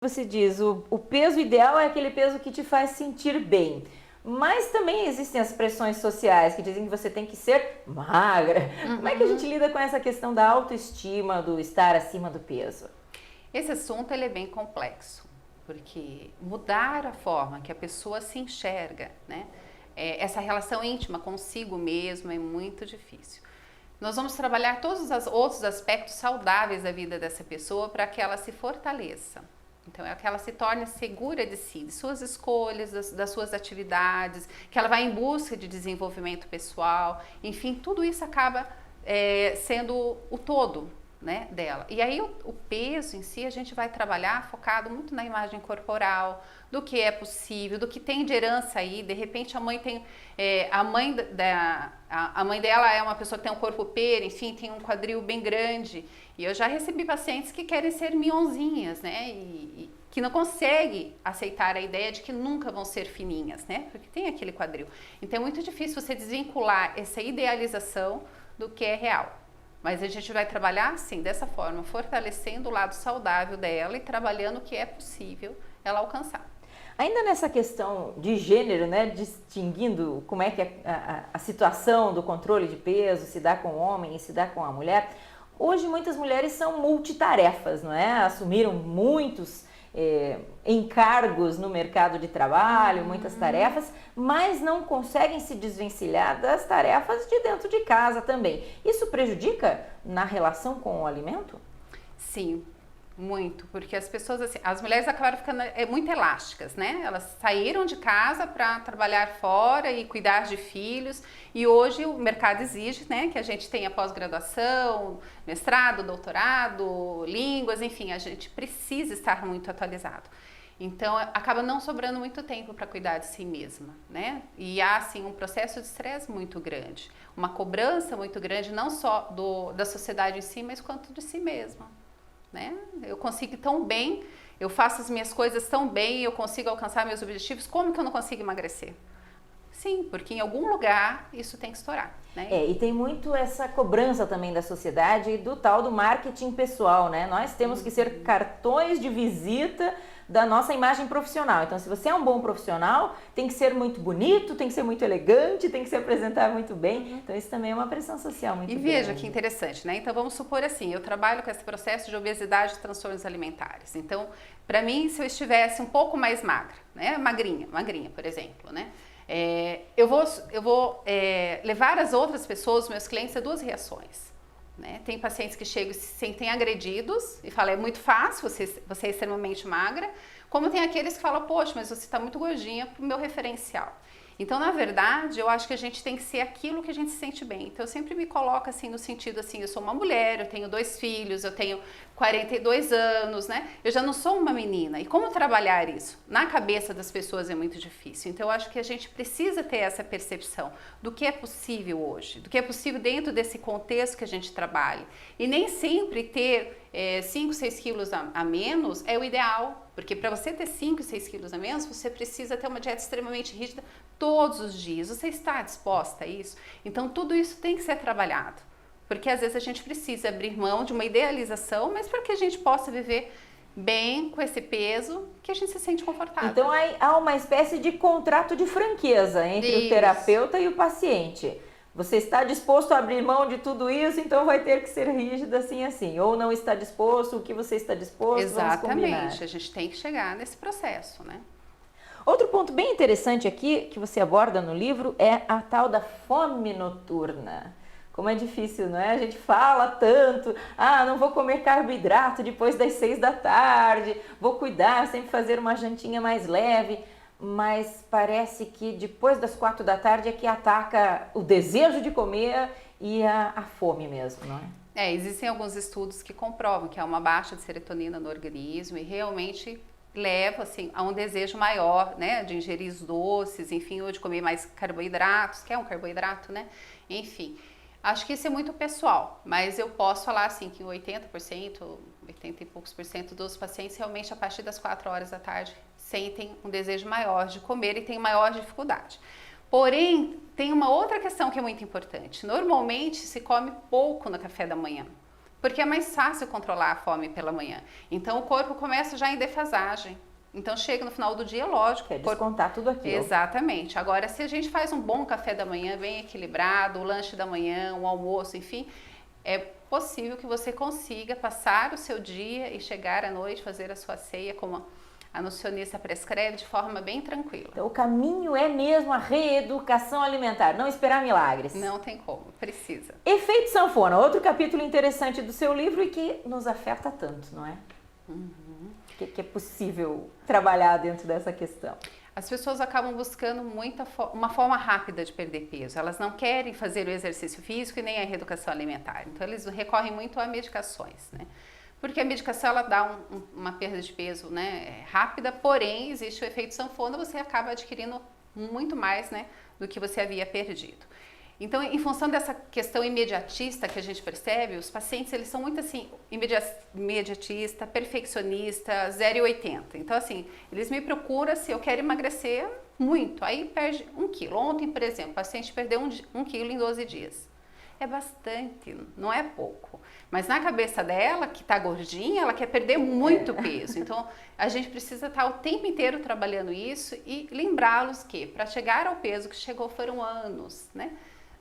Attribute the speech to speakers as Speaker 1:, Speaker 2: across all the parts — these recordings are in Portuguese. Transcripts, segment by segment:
Speaker 1: Você diz, o peso ideal é aquele peso que te faz sentir bem. Mas também existem as pressões sociais que dizem que você tem que ser magra. Como é que a gente lida com essa questão da autoestima, do estar acima do peso?
Speaker 2: Esse assunto ele é bem complexo, porque mudar a forma que a pessoa se enxerga, né? Essa relação íntima consigo mesmo é muito difícil. Nós vamos trabalhar todos os outros aspectos saudáveis da vida dessa pessoa para que ela se fortaleça. Então, é que ela se torne segura de si, de suas escolhas, das suas atividades, que ela vai em busca de desenvolvimento pessoal, enfim, tudo isso acaba sendo o todo, né, dela. E aí o peso em si a gente vai trabalhar focado muito na imagem corporal, do que é possível, do que tem de herança aí. De repente a mãe tem a mãe dela é uma pessoa que tem um corpo pera, enfim, tem um quadril bem grande. E eu já recebi pacientes que querem ser mionzinhas, né? E que não conseguem aceitar a ideia de que nunca vão ser fininhas, né? Porque tem aquele quadril. Então é muito difícil você desvincular essa idealização do que é real. Mas a gente vai trabalhar, sim, dessa forma, fortalecendo o lado saudável dela e trabalhando o que é possível ela alcançar.
Speaker 1: Ainda nessa questão de gênero, né, distinguindo como é que a situação do controle de peso se dá com o homem e se dá com a mulher, hoje muitas mulheres são multitarefas, não é? Assumiram muitos encargos no mercado de trabalho, muitas tarefas, mas não conseguem se desvencilhar das tarefas de dentro de casa também. Isso prejudica na relação com o alimento?
Speaker 2: Sim, muito, porque as pessoas, assim, as mulheres acabaram ficando muito elásticas, né? Elas saíram de casa para trabalhar fora e cuidar de filhos, e hoje o mercado exige, né, que a gente tenha pós-graduação, mestrado, doutorado, línguas, enfim, a gente precisa estar muito atualizado. Então, acaba não sobrando muito tempo para cuidar de si mesma, né? E há, assim, um processo de estresse muito grande, uma cobrança muito grande, não só da sociedade em si, mas quanto de si mesma. Né? Eu consigo tão bem, eu faço as minhas coisas tão bem, eu consigo alcançar meus objetivos, como que eu não consigo emagrecer? Sim, porque em algum lugar isso tem que estourar. Né?
Speaker 1: E tem muito essa cobrança também da sociedade e do tal do marketing pessoal, né? Nós temos que ser cartões de visita da nossa imagem profissional. Então, se você é um bom profissional, tem que ser muito bonito, tem que ser muito elegante, tem que se apresentar muito bem. Então, isso também é uma pressão social muito grande.
Speaker 2: E veja que interessante, né? Então, vamos supor assim, eu trabalho com esse processo de obesidade e transtornos alimentares. Então, para mim, se eu estivesse um pouco mais magra, né? Magrinha, por exemplo, né? Eu vou levar as outras pessoas, meus clientes, a duas reações. Né? Tem pacientes que chegam e se sentem agredidos e falam, é muito fácil, você é extremamente magra, como tem aqueles que falam, poxa, mas você está muito gordinha para o meu referencial. Então, na verdade, eu acho que a gente tem que ser aquilo que a gente se sente bem. Então, eu sempre me coloco assim no sentido assim, eu sou uma mulher, eu tenho 2 filhos, eu tenho 42 anos, né? Eu já não sou uma menina. E como trabalhar isso? Na cabeça das pessoas é muito difícil. Então, eu acho que a gente precisa ter essa percepção do que é possível hoje, do que é possível dentro desse contexto que a gente trabalha. E nem sempre ter 5, 6 quilos a menos é o ideal. Porque para você ter 5, 6 quilos a menos, você precisa ter uma dieta extremamente rígida todos os dias. Você está disposta a isso? Então, tudo isso tem que ser trabalhado. Porque às vezes a gente precisa abrir mão de uma idealização, mas para que a gente possa viver bem com esse peso que a gente se sente confortável.
Speaker 1: Então, há uma espécie de contrato de franqueza entre o terapeuta e o paciente. Você está disposto a abrir mão de tudo isso, então vai ter que ser rígida assim, assim. Ou não está disposto, o que você está disposto,
Speaker 2: Exatamente, a gente tem que chegar nesse processo, né?
Speaker 1: Outro ponto bem interessante aqui, que você aborda no livro, é a tal da fome noturna. Como é difícil, não é? A gente fala tanto, não vou comer carboidrato depois das 6 da tarde, vou cuidar, sempre fazer uma jantinha mais leve. Mas parece que depois das 4 da tarde é que ataca o desejo de comer e a fome mesmo, não é?
Speaker 2: Existem alguns estudos que comprovam que há uma baixa de serotonina no organismo e realmente leva assim, a um desejo maior, né, de ingerir os doces, enfim, ou de comer mais carboidratos, que é um carboidrato, né? Enfim, acho que isso é muito pessoal, mas eu posso falar assim que 80%, 80 e poucos por cento dos pacientes realmente a partir das 4 horas da tarde sentem um desejo maior de comer e têm maior dificuldade. Porém, tem uma outra questão que é muito importante. Normalmente se come pouco no café da manhã. porque é mais fácil controlar a fome pela manhã. Então o corpo começa já em defasagem. Então chega no final do dia, lógico.
Speaker 1: Quer descontar tudo aquilo.
Speaker 2: Exatamente. Agora, se a gente faz um bom café da manhã, bem equilibrado, o lanche da manhã, o almoço, enfim, é possível que você consiga passar o seu dia e chegar à noite, fazer a sua ceia como a nutricionista prescreve, de forma bem tranquila.
Speaker 1: Então, o caminho é mesmo a reeducação alimentar, não esperar milagres.
Speaker 2: Não tem como, precisa.
Speaker 1: Efeito sanfona, outro capítulo interessante do seu livro e que nos afeta tanto, não é? Que é possível trabalhar dentro dessa questão?
Speaker 2: As pessoas acabam buscando uma forma rápida de perder peso. Elas não querem fazer o exercício físico e nem a reeducação alimentar. Então, eles recorrem muito a medicações, né? Porque a medicação, ela dá uma perda de peso, né, rápida, porém, existe o efeito sanfona, você acaba adquirindo muito mais, né, do que você havia perdido. Então, em função dessa questão imediatista que a gente percebe, os pacientes, eles são muito assim, imediatista, perfeccionista, 0 e 80. Então, assim, eles me procuram se eu quero emagrecer muito, aí perde 1 quilo. Ontem, por exemplo, o paciente perdeu 1 quilo em 12 dias. É bastante, não é pouco. Mas na cabeça dela, que está gordinha, ela quer perder muito peso. Então, a gente precisa estar o tempo inteiro trabalhando isso e lembrá-los que para chegar ao peso que chegou foram anos, né?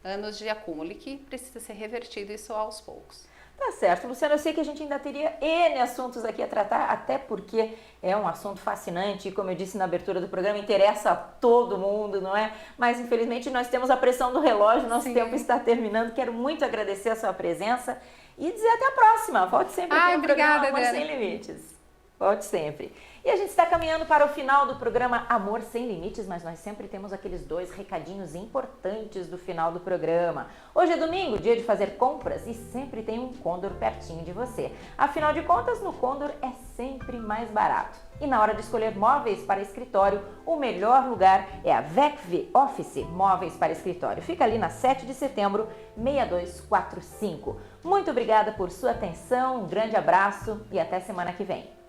Speaker 2: Anos de acúmulo e que precisa ser revertido isso aos poucos.
Speaker 1: Tá certo, Luciana, eu sei que a gente ainda teria N assuntos aqui a tratar, até porque é um assunto fascinante e, como eu disse na abertura do programa, interessa a todo mundo, não é? Mas, infelizmente, nós temos a pressão do relógio, nosso tempo está terminando. Quero muito agradecer a sua presença e dizer até a próxima. Volte sempre aqui no programa Amor Sem Limites. Volte sempre. E a gente está caminhando para o final do programa Amor Sem Limites, mas nós sempre temos aqueles 2 recadinhos importantes do final do programa. Hoje é domingo, dia de fazer compras e sempre tem um Condor pertinho de você. Afinal de contas, no Condor é sempre mais barato. E na hora de escolher móveis para escritório, o melhor lugar é a VecV Office Móveis para Escritório. Fica ali na 7 de setembro, 6245. Muito obrigada por sua atenção, um grande abraço e até semana que vem.